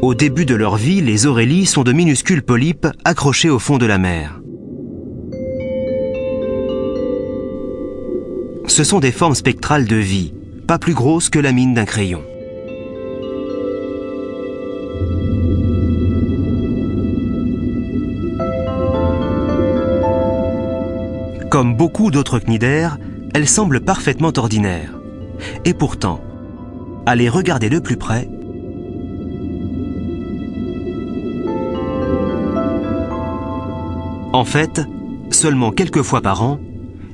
Au début de leur vie, les aurélies sont de minuscules polypes accrochés au fond de la mer. Ce sont des formes spectrales de vie, pas plus grosses que la mine d'un crayon. Comme beaucoup d'autres cnidaires, elles semblent parfaitement ordinaires. Et pourtant, à les regarder de plus près, en fait, seulement quelques fois par an,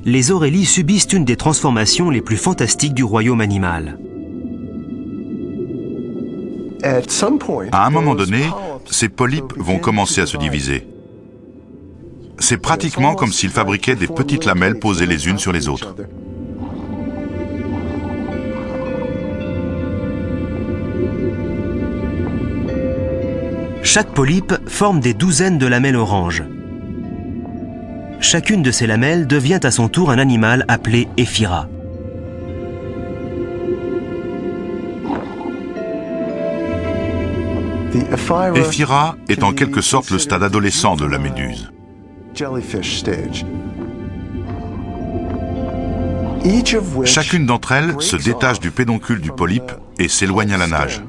les aurélies subissent une des transformations les plus fantastiques du royaume animal. À un moment donné, ces polypes vont commencer à se diviser. C'est pratiquement comme s'ils fabriquaient des petites lamelles posées les unes sur les autres. Chaque polype forme des douzaines de lamelles oranges. Chacune de ces lamelles devient à son tour un animal appelé Éphyra. Éphyra est en quelque sorte le stade adolescent de la méduse. Chacune d'entre elles se détache du pédoncule du polype et s'éloigne à la nage.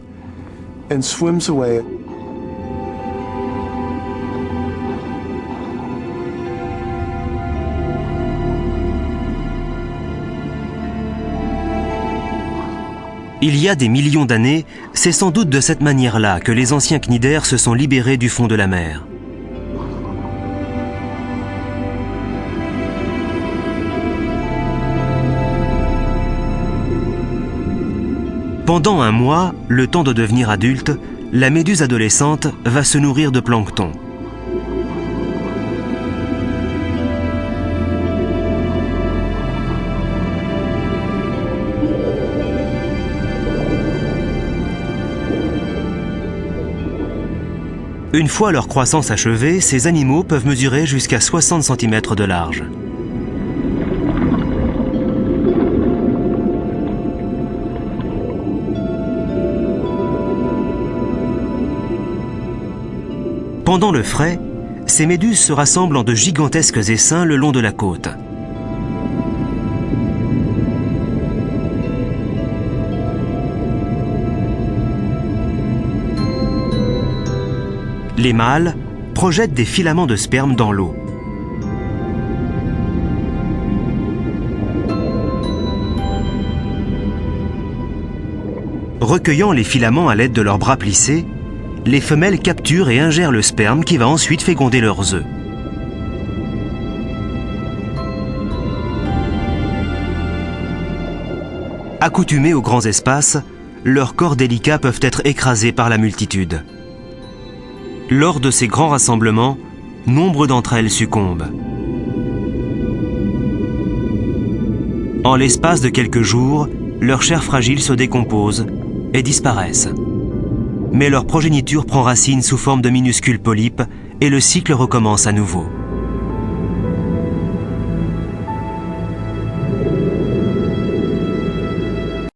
Il y a des millions d'années, c'est sans doute de cette manière-là que les anciens cnidaires se sont libérés du fond de la mer. Pendant un mois, le temps de devenir adulte, la méduse adolescente va se nourrir de plancton. Une fois leur croissance achevée, ces animaux peuvent mesurer jusqu'à 60 cm de large. Pendant le frai, ces méduses se rassemblent en de gigantesques essaims le long de la côte. Les mâles projettent des filaments de sperme dans l'eau. Recueillant les filaments à l'aide de leurs bras plissés, les femelles capturent et ingèrent le sperme qui va ensuite féconder leurs œufs. Accoutumés aux grands espaces, leurs corps délicats peuvent être écrasés par la multitude. Lors de ces grands rassemblements, nombre d'entre elles succombent. En l'espace de quelques jours, leur chair fragile se décompose et disparaissent. Mais leur progéniture prend racine sous forme de minuscules polypes et le cycle recommence à nouveau.